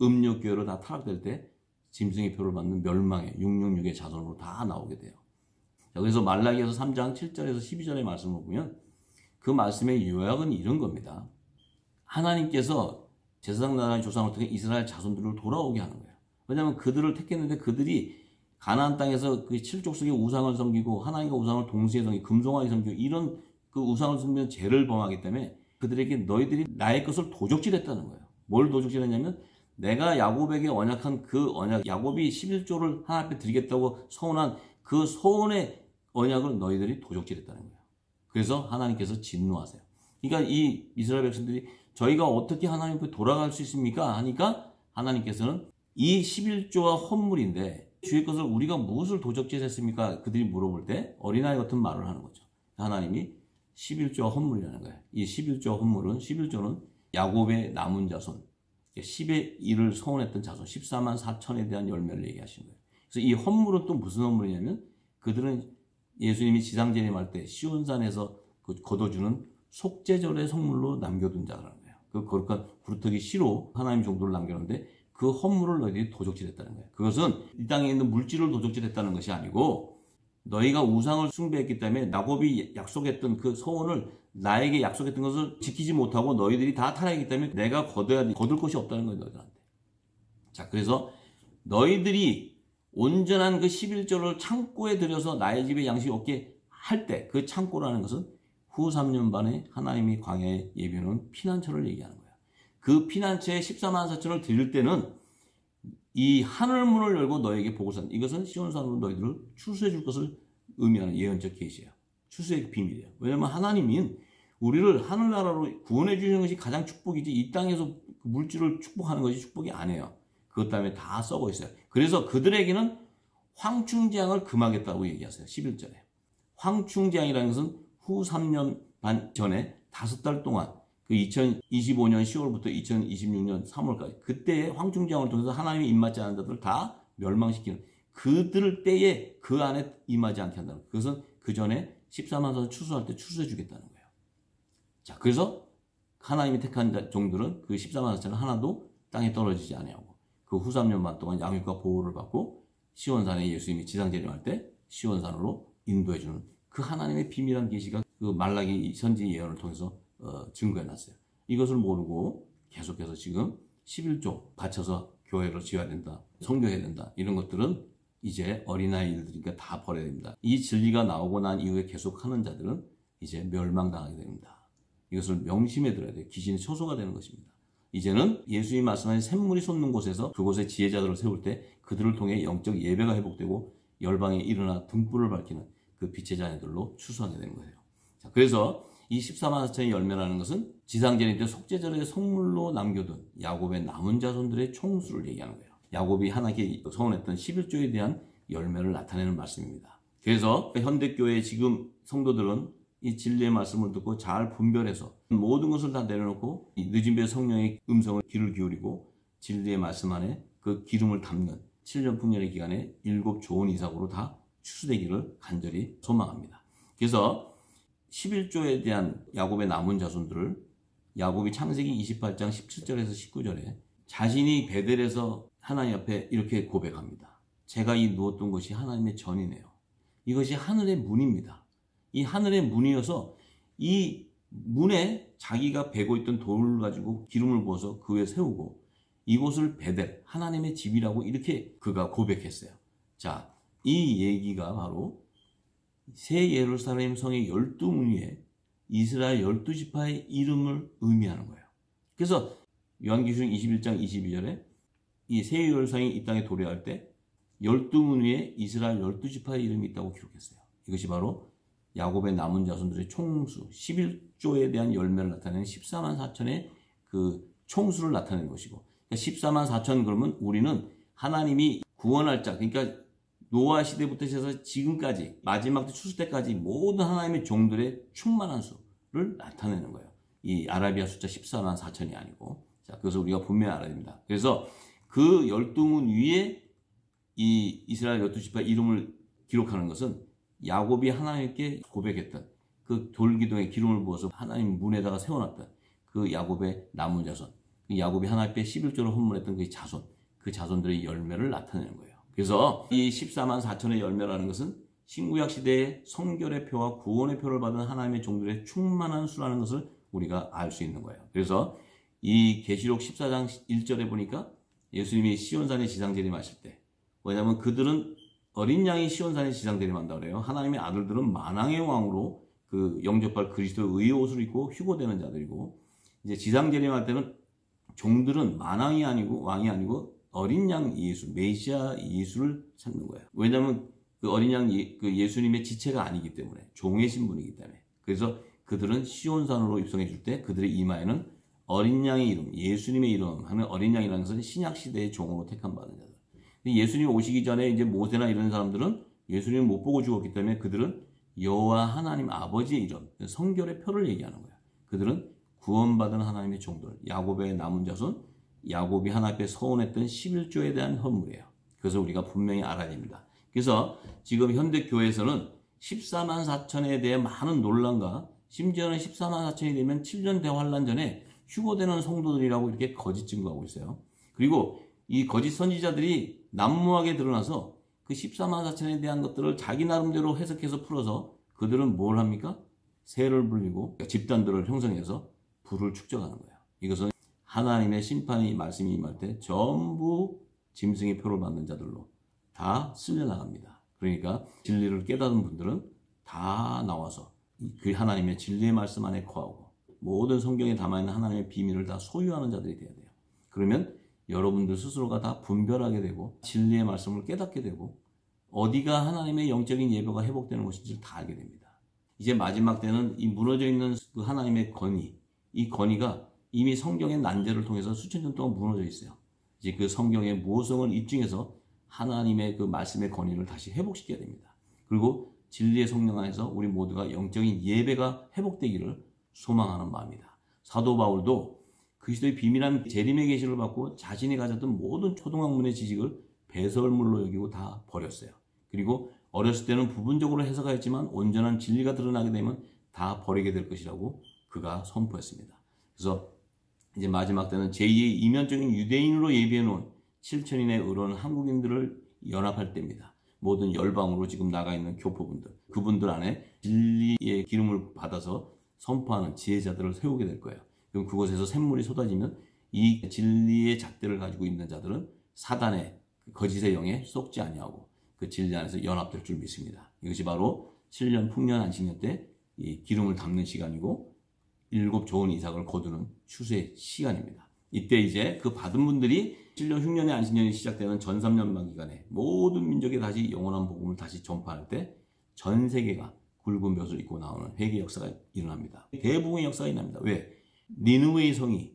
음욕교회로 다 타락될 때 짐승의 표를 받는 멸망의 666의 자손으로 다 나오게 돼요. 자, 그래서 말라기에서 3장 7절에서 12절의 말씀을 보면 그 말씀의 요약은 이런 겁니다. 하나님께서 제사장 나라의 조상을 통해 이스라엘 자손들을 돌아오게 하는 거예요. 왜냐하면 그들을 택했는데 그들이 가나안 땅에서 그 7족속의 우상을 섬기고 하나님과 우상을 동시에 섬기고 금송아지 섬기고 이런 그 우상을 섬기는 죄를 범하기 때문에 그들에게 너희들이 나의 것을 도적질했다는 거예요. 뭘 도적질했냐면 내가 야곱에게 언약한 그 언약, 야곱이 11조를 하나님 앞에 드리겠다고 서운한 그 서운의 언약을 너희들이 도적질했다는 거예요. 그래서 하나님께서 진노하세요. 그러니까 이 이스라엘 백성들이 저희가 어떻게 하나님 앞에 돌아갈 수 있습니까? 하니까 하나님께서는 이 11조가 헌물인데 주의 것을 우리가 무엇을 도적질했습니까? 그들이 물어볼 때 어린아이 같은 말을 하는 거죠. 하나님이 11조가 헌물이라는 거예요. 이 11조 헌물은 11조는 야곱의 남은 자손 10의 1을 서원했던 자손 14만 4천에 대한 열매를 얘기하신 거예요. 그래서 이 헌물은 또 무슨 헌물이냐면 그들은 예수님이 지상재림할 때 시온산에서 거둬주는 속죄절의 성물로 남겨둔 자라는 거예요. 그 거룩한 구루터기 씨로 하나님 정도를 남겼는데 그 헌물을 너희들이 도적질했다는 거예요. 그것은 이 땅에 있는 물질을 도적질했다는 것이 아니고 너희가 우상을 숭배했기 때문에 야곱이 약속했던 그 소원을 나에게 약속했던 것을 지키지 못하고 너희들이 다 타락했기 때문에 내가 거둘 것이 없다는 거예요. 너희들한테. 자, 그래서 너희들이 온전한 그 11조를 창고에 들여서 나의 집에 양식이 없게 할 때 그 창고라는 것은 후 3년 반에 하나님이 광야에 예비해놓은 피난처를 얘기하는 거예요. 그 피난처에 14만 4천을 드릴 때는 이 하늘문을 열고 너에게 복을 산 이것은 시온산으로 너희들을 추수해 줄 것을 의미하는 예언적 계시예요. 추수의 비밀이에요. 왜냐하면 하나님이 우리를 하늘나라로 구원해 주시는 것이 가장 축복이지 이 땅에서 물질을 축복하는 것이 축복이 아니에요. 그것 때문에 다 썩어 있어요. 그래서 그들에게는 황충제약을 금하겠다고 얘기하세요. 11절에. 황충제약이라는 것은 후 3년 반 전에 5달 동안 그 2025년 10월부터 2026년 3월까지 그때의 황충정을 통해서 하나님이 임하지 않은 자들을 다 멸망시키는 그들 때에 그 안에 임하지 않게 한다는 거예요. 그것은 그 전에 14만 사 추수할 때 추수해 주겠다는 거예요. 자, 그래서 하나님이 택한 종들은 그 14만 4천은 하나도 땅에 떨어지지 아니하고 그 후 3년반 동안 양육과 보호를 받고 시온산에 예수님이 지상재림할 때 시온산으로 인도해주는 그 하나님의 비밀한 계시가 그 말라기 선지 예언을 통해서 증거해놨어요. 이것을 모르고 계속해서 지금 11조 바쳐서 교회를 지어야 된다, 성교해야 된다 이런 것들은 이제 어린아이 일들이니까 다 버려야 됩니다. 이 진리가 나오고 난 이후에 계속하는 자들은 이제 멸망당하게 됩니다. 이것을 명심해 들어야 돼요. 귀신의 초소가 되는 것입니다. 이제는 예수님이 말씀하신 샘물이 솟는 곳에서 그곳에 지혜자들을 세울 때 그들을 통해 영적 예배가 회복되고 열방에 일어나 등불을 밝히는 그 빛의 자녀들로 추수하게 되는 거예요. 자, 그래서 이 14만 4천의 열매라는 것은 지상재림 때 속죄절의 성물로 남겨둔 야곱의 남은 자손들의 총수를 얘기하는 거예요. 야곱이 하나님께 서원했던 11조에 대한 열매를 나타내는 말씀입니다. 그래서 현대교회 지금 성도들은 이 진리의 말씀을 듣고 잘 분별해서 모든 것을 다 내려놓고 늦은 배 성령의 음성을 귀를 기울이고 진리의 말씀 안에 그 기름을 담는 7년 풍년의 기간에 7 좋은 이삭으로 다 추수되기를 간절히 소망합니다. 그래서 11조에 대한 야곱의 남은 자손들을 야곱이 창세기 28장 17절에서 19절에 자신이 베델에서 하나님 앞에 이렇게 고백합니다. 제가 이 누웠던 것이 하나님의 전이네요. 이것이 하늘의 문입니다. 이 하늘의 문이어서 이 문에 자기가 베고 있던 돌을 가지고 기름을 부어서 그 위에 세우고 이곳을 베델, 하나님의 집이라고 이렇게 그가 고백했어요. 자, 이 얘기가 바로 새 예루살렘 성의 12문 위에 이스라엘 12지파의 이름을 의미하는 거예요. 그래서 요한계시록 21장 22절에 이 새 예루살렘이 이 땅에 도래할 때 12문 위에 이스라엘 12지파의 이름이 있다고 기록했어요. 이것이 바로 야곱의 남은 자손들의 총수 11조에 대한 열매를 나타내는 14만 4천의 그 총수를 나타내는 것이고, 그러니까 14만 4천 그러면 우리는 하나님이 구원할 자, 그러니까 노아 시대부터 시작해서 지금까지 마지막 추수 때까지 모든 하나님의 종들의 충만한 수를 나타내는 거예요. 이 아라비아 숫자 14만 4천이 아니고, 자, 그것을 우리가 분명히 알아야 됩니다. 그래서 그 12문 위에 이 이스라엘 12지파 이름을 기록하는 것은 야곱이 하나님께 고백했던 그 돌기둥에 기름을 부어서 하나님 문에다가 세워놨던 그 야곱의 남은 자손, 그 야곱이 하나님께 11조를 헌물했던 그 자손, 그 자손들의 열매를 나타내는 거예요. 그래서 이 14만 4천의 열매라는 것은 신구약 시대의 성결의 표와 구원의 표를 받은 하나님의 종들의 충만한 수라는 것을 우리가 알 수 있는 거예요. 그래서 이 계시록 14장 1절에 보니까 예수님이 시온산에 지상재림하실 때, 왜냐하면 그들은 어린 양이 시온산에 지상재림한다고 그래요. 하나님의 아들들은 만왕의 왕으로 그 영접할 그리스도의 의의 옷을 입고 휴고되는 자들이고, 이제 지상재림할 때는 종들은 만왕이 아니고 왕이 아니고 어린 양 예수, 메시아 예수를 찾는 거예요. 왜냐하면 그 어린 양 그 예수님의 지체가 아니기 때문에, 종의 신분이기 때문에. 그래서 그들은 시온산으로 입성해 줄 때 그들의 이마에는 어린 양의 이름, 예수님의 이름 하는 어린 양이라는 것은 신약 시대의 종으로 택함 받은 자들. 예수님 오시기 전에 이제 모세나 이런 사람들은 예수님을 못 보고 죽었기 때문에 그들은 여호와 하나님 아버지의 이름, 성결의 표를 얘기하는 거예요. 그들은 구원받은 하나님의 종들, 야곱의 남은 자손, 야곱이 하나님 앞에 서원했던 11조에 대한 헌물이에요. 그래서 우리가 분명히 알아야 됩니다. 그래서 지금 현대 교회에서는 14만 4천에 대해 많은 논란과 심지어는 14만 4천이 되면 7년 대환란 전에 휴고되는 성도들이라고 이렇게 거짓 증거하고 있어요. 그리고 이 거짓 선지자들이 난무하게 드러나서 그 14만 4천에 대한 것들을 자기 나름대로 해석해서 풀어서 그들은 뭘 합니까? 새를 불리고 집단들을 형성해서 불을 축적하는 거예요. 이것은 하나님의 심판이 말씀이 임할 때 전부 짐승의 표를 받는 자들로 다 쓸려나갑니다. 그러니까 진리를 깨닫은 분들은 다 나와서 그 하나님의 진리의 말씀 안에 거하고 모든 성경에 담아있는 하나님의 비밀을 다 소유하는 자들이 되어야 돼요. 그러면 여러분들 스스로가 다 분별하게 되고 진리의 말씀을 깨닫게 되고 어디가 하나님의 영적인 예배가 회복되는 것인지를 다 알게 됩니다. 이제 마지막 때는 이 무너져 있는 그 하나님의 권위, 이 권위가 이미 성경의 난제를 통해서 수천 년 동안 무너져 있어요. 이제 그 성경의 모성을 입증해서 하나님의 그 말씀의 권위를 다시 회복시켜야 됩니다. 그리고 진리의 성령 안에서 우리 모두가 영적인 예배가 회복되기를 소망하는 마음이다. 사도 바울도 그리스도의 비밀한 재림의 계시를 받고 자신이 가졌던 모든 초등학문의 지식을 배설물로 여기고 다 버렸어요. 그리고 어렸을 때는 부분적으로 해석하였지만 온전한 진리가 드러나게 되면 다 버리게 될 것이라고 그가 선포했습니다. 그래서 이제 마지막 때는 제2의 이면적인 유대인으로 예비해 놓은 7천인의 의로운 한국인들을 연합할 때입니다. 모든 열방으로 지금 나가 있는 교포분들, 그분들 안에 진리의 기름을 받아서 선포하는 지혜자들을 세우게 될 거예요. 그럼 그곳에서 샘물이 쏟아지면 이 진리의 잣대를 가지고 있는 자들은 사단의 거짓의 영에 쏙지 아니하고 그 진리 안에서 연합될 줄 믿습니다. 이것이 바로 7년 풍년 안식년 때 이 기름을 담는 시간이고 7 좋은 이삭을 거두는 추수의 시간입니다. 이때 이제 그 받은 분들이 7년 흉년의 안식년이 시작되는 전 3년만 기간에 모든 민족에 다시 영원한 복음을 다시 전파할 때 전 세계가 굵은 벼슬을 입고 나오는 회개 역사가 일어납니다. 대부흥의 역사가 일어납니다. 왜? 니느웨의 성이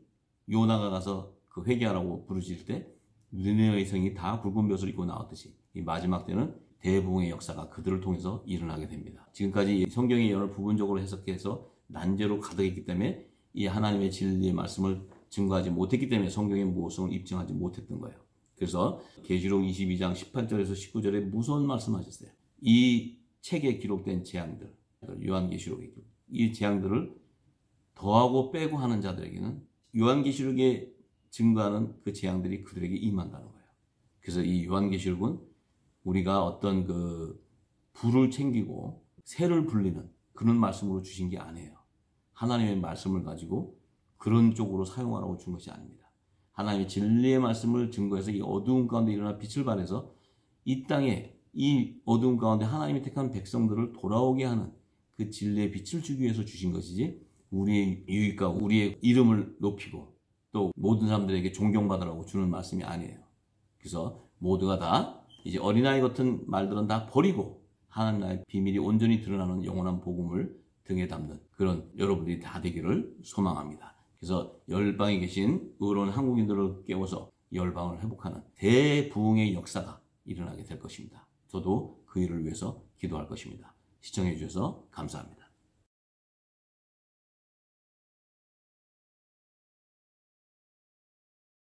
요나가 가서 그 회개하라고 부르실 때 니느웨의 성이 다 굵은 벼슬을 입고 나왔듯이 이 마지막 때는 대부흥의 역사가 그들을 통해서 일어나게 됩니다. 지금까지 성경의 예언을 부분적으로 해석해서 난제로 가득했기 때문에 이 하나님의 진리의 말씀을 증거하지 못했기 때문에 성경의 무엇을 입증하지 못했던 거예요. 그래서 계시록 22장 18절에서 19절에 무서운 말씀하셨어요. 이 책에 기록된 재앙들, 요한계시록에 이 재앙들을 더하고 빼고 하는 자들에게는 요한계시록에 증거하는 그 재앙들이 그들에게 임한다는 거예요. 그래서 이 요한계시록은 우리가 어떤 그 불을 챙기고 새를 불리는 그런 말씀으로 주신 게 아니에요. 하나님의 말씀을 가지고 그런 쪽으로 사용하라고 준 것이 아닙니다. 하나님의 진리의 말씀을 증거해서 이 어두운 가운데 일어나 빛을 발해서 이 땅에 이 어두운 가운데 하나님이 택한 백성들을 돌아오게 하는 그 진리의 빛을 주기 위해서 주신 것이지 우리의 유익과 우리의 이름을 높이고 또 모든 사람들에게 존경받으라고 주는 말씀이 아니에요. 그래서 모두가 다 이제 어린아이 같은 말들은 다 버리고 하나님 나라의 비밀이 온전히 드러나는 영원한 복음을 등에 담는 그런 여러분들이 다 되기를 소망합니다. 그래서 열방에 계신 의로운 한국인들을 깨워서 열방을 회복하는 대부흥의 역사가 일어나게 될 것입니다. 저도 그 일을 위해서 기도할 것입니다. 시청해 주셔서 감사합니다.